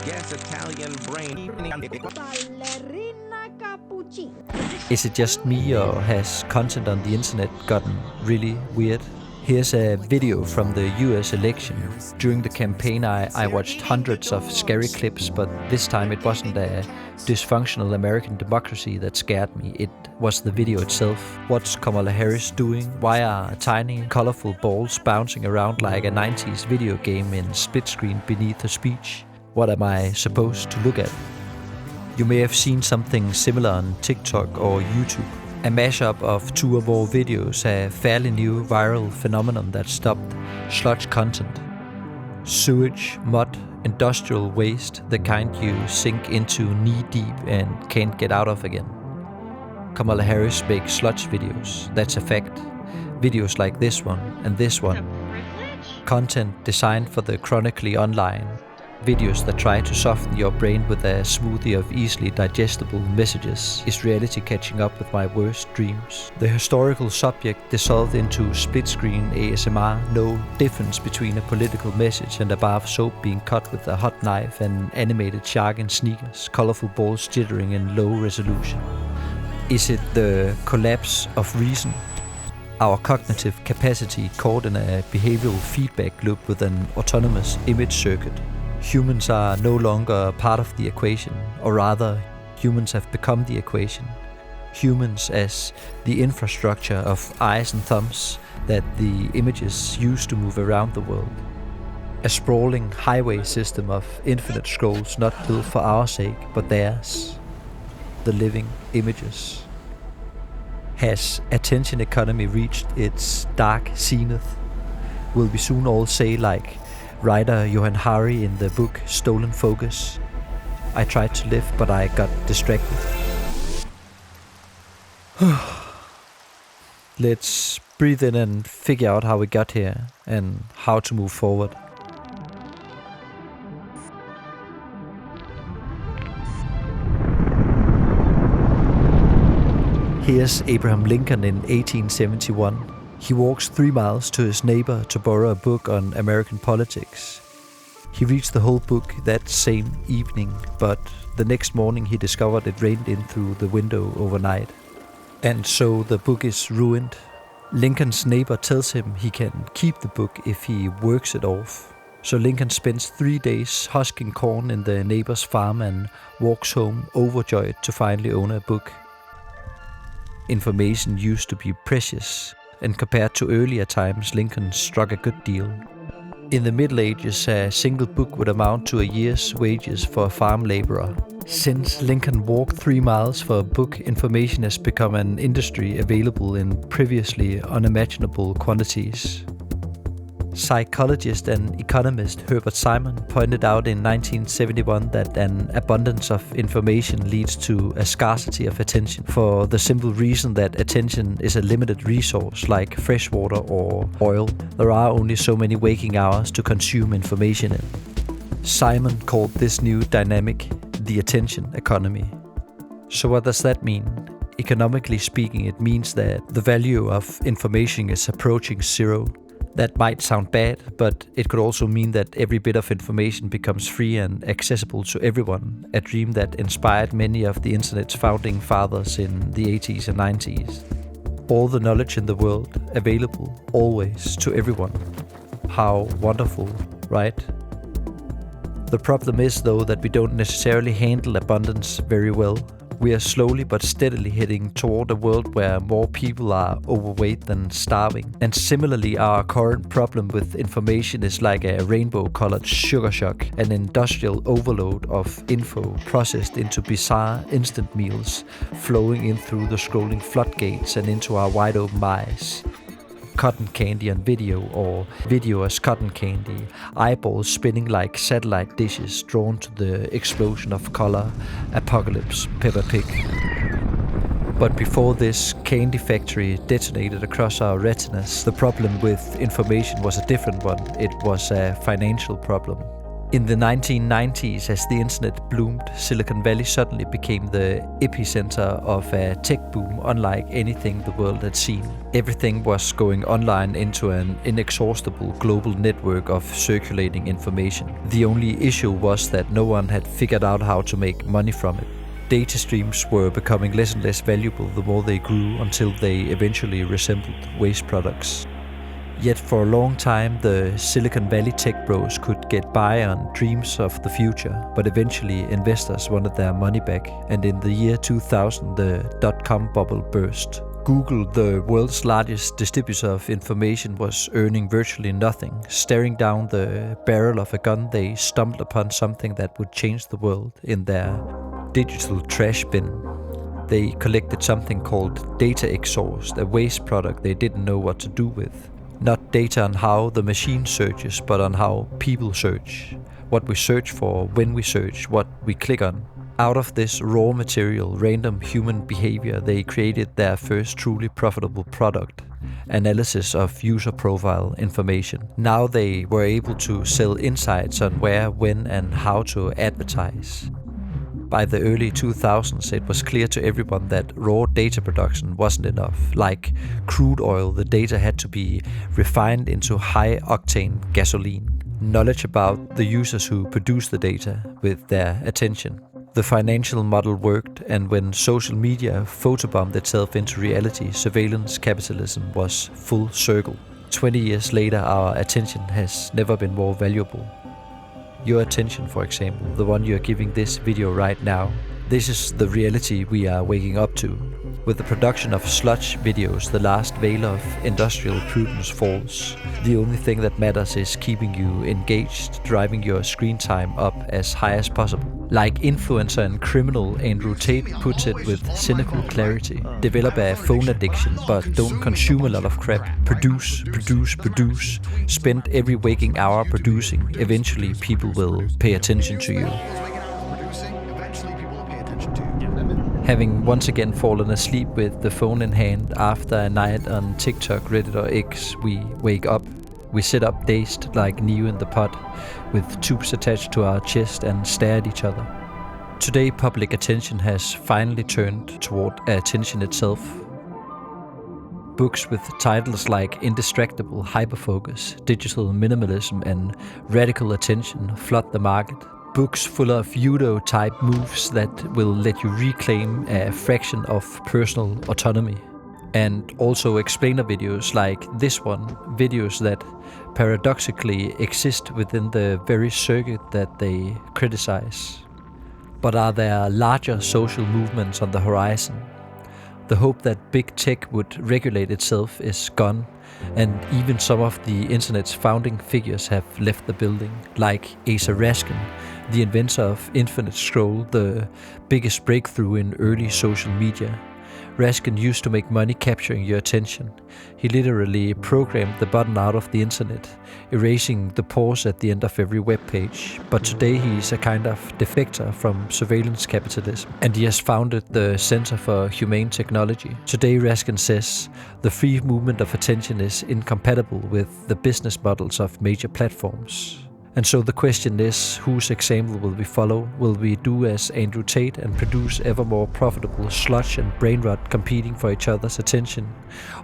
guess Italian brain. Is it just me, or has content on the internet gotten really weird? Here's a video from the US election. During the campaign, I watched hundreds of scary clips, but this time it wasn't a dysfunctional American democracy that scared me. It was the video itself. What's Kamala Harris doing? Why are tiny, colorful balls bouncing around like a 90s video game in split screen beneath her speech? What am I supposed to look at? You may have seen something similar on TikTok or YouTube. A mashup of two or more videos, a fairly new viral phenomenon that stopped sludge content. Sewage, mud, industrial waste, the kind you sink into knee-deep and can't get out of again. Kamala Harris makes sludge videos, that's a fact. Videos like this one and this one. Content designed for the chronically online. Videos that try to soften your brain with a smoothie of easily digestible messages. Is reality catching up with my worst dreams? The historical subject dissolved into split-screen ASMR. No difference between a political message and a bar of soap being cut with a hot knife, and animated shark in sneakers, colorful balls jittering in low resolution. Is it the collapse of reason? Our cognitive capacity caught in a behavioral feedback loop with an autonomous image circuit. Humans are no longer part of the equation, or rather, humans have become the equation. Humans as the infrastructure of eyes and thumbs that the images use to move around the world. A sprawling highway system of infinite scrolls not built for our sake, but theirs. The living images. Has attention economy reached its dark zenith? Will we soon all say, like writer Johan Hari in the book Stolen Focus, I tried to live, but I got distracted. Let's breathe in and figure out how we got here and how to move forward. Here's Abraham Lincoln in 1871. He walks 3 miles to his neighbor to borrow a book on American politics. He reads the whole book that same evening, but the next morning he discovered it rained in through the window overnight. And so the book is ruined. Lincoln's neighbor tells him he can keep the book if he works it off. So Lincoln spends 3 days husking corn in the neighbor's farm and walks home overjoyed to finally own a book. Information used to be precious, and compared to earlier times, Lincoln struck a good deal. In the Middle Ages, a single book would amount to a year's wages for a farm laborer. Since Lincoln walked 3 miles for a book, information has become an industry available in previously unimaginable quantities. Psychologist and economist Herbert Simon pointed out in 1971 that an abundance of information leads to a scarcity of attention, for the simple reason that attention is a limited resource like fresh water or oil. There are only so many waking hours to consume information in. Simon called this new dynamic the attention economy. So what does that mean? Economically speaking, it means that the value of information is approaching zero. That might sound bad, but it could also mean that every bit of information becomes free and accessible to everyone, a dream that inspired many of the internet's founding fathers in the 80s and 90s. All the knowledge in the world available, always, to everyone. How wonderful, right? The problem is, though, that we don't necessarily handle abundance very well. We are slowly but steadily heading toward a world where more people are overweight than starving. And similarly, our current problem with information is like a rainbow-colored sugar shock, an industrial overload of info processed into bizarre instant meals, flowing in through the scrolling floodgates and into our wide-open eyes. Cotton candy on video, or video as cotton candy, eyeballs spinning like satellite dishes drawn to the explosion of color, apocalypse, Peppa Pig. But before this candy factory detonated across our retinas, the problem with information was a different one. It was a financial problem. In the 1990s, as the internet bloomed, Silicon Valley suddenly became the epicenter of a tech boom unlike anything the world had seen. Everything was going online into an inexhaustible global network of circulating information. The only issue was that no one had figured out how to make money from it. Data streams were becoming less and less valuable the more they grew until they eventually resembled waste products. Yet for a long time, the Silicon Valley tech bros could get by on dreams of the future, but eventually investors wanted their money back, and in the year 2000 the dot-com bubble burst. Google, the world's largest distributor of information, was earning virtually nothing. Staring down the barrel of a gun, they stumbled upon something that would change the world in their digital trash bin. They collected something called data exhaust, a waste product they didn't know what to do with. Not data on how the machine searches, but on how people search. What we search for, when we search, what we click on. Out of this raw material, random human behavior, they created their first truly profitable product, analysis of user profile information. Now they were able to sell insights on where, when, and how to advertise. By the early 2000s, it was clear to everyone that raw data production wasn't enough. Like crude oil, the data had to be refined into high-octane gasoline. Knowledge about the users who produce the data with their attention. The financial model worked, and when social media photobombed itself into reality, surveillance capitalism was full circle. 20 years later, our attention has never been more valuable. Your attention, for example, the one you're giving this video right now. This is the reality we are waking up to. With the production of sludge videos, the last veil of industrial prudence falls. The only thing that matters is keeping you engaged, driving your screen time up as high as possible. Like influencer and criminal Andrew Tate puts it with cynical clarity. Develop a phone addiction, but don't consume a lot of crap. Produce, produce, produce. Spend every waking hour producing. Eventually people will pay attention to you. Having once again fallen asleep with the phone in hand after a night on TikTok, Reddit or X, we wake up. We sit up dazed like Neo in the pod, with tubes attached to our chest and stare at each other. Today public attention has finally turned toward attention itself. Books with titles like Indistractable Hyperfocus, Digital Minimalism and Radical Attention flood the market. Books full of Judo-type moves that will let you reclaim a fraction of personal autonomy. And also explainer videos like this one, videos that paradoxically exist within the very circuit that they criticize. But are there larger social movements on the horizon? The hope that big tech would regulate itself is gone, and even some of the internet's founding figures have left the building, like Asa Raskin, the inventor of Infinite Scroll, the biggest breakthrough in early social media. Raskin used to make money capturing your attention. He literally programmed the button out of the internet, erasing the pause at the end of every web page. But today he's a kind of defector from surveillance capitalism, and he has founded the Center for Humane Technology. Today Raskin says the free movement of attention is incompatible with the business models of major platforms. And so the question is, whose example will we follow? Will we do as Andrew Tate and produce ever more profitable sludge and brain rot competing for each other's attention?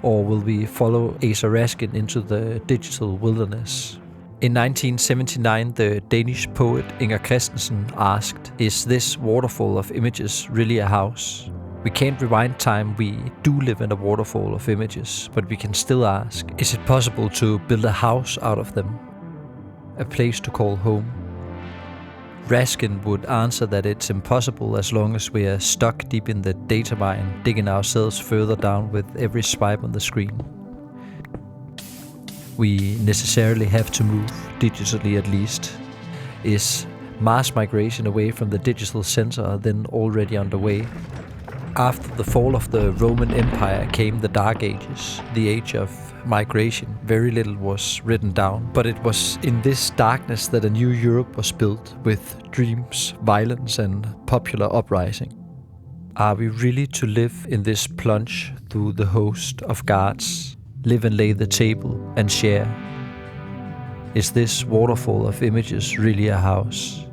Or will we follow Asa Raskin into the digital wilderness? In 1979, the Danish poet Inger Christensen asked, "Is this waterfall of images really a house?" We can't rewind time, we do live in a waterfall of images, but we can still ask, is it possible to build a house out of them? A place to call home? Raskin would answer that it's impossible as long as we are stuck deep in the data mine, digging ourselves further down with every swipe on the screen. We necessarily have to move, digitally at least. Is mass migration away from the digital center then already underway? After the fall of the Roman Empire came the Dark Ages, the age of migration. Very little was written down, but it was in this darkness that a new Europe was built, with dreams, violence and popular uprising. Are we really to live in this plunge through the host of guards, live and lay the table and share? Is this waterfall of images really a house?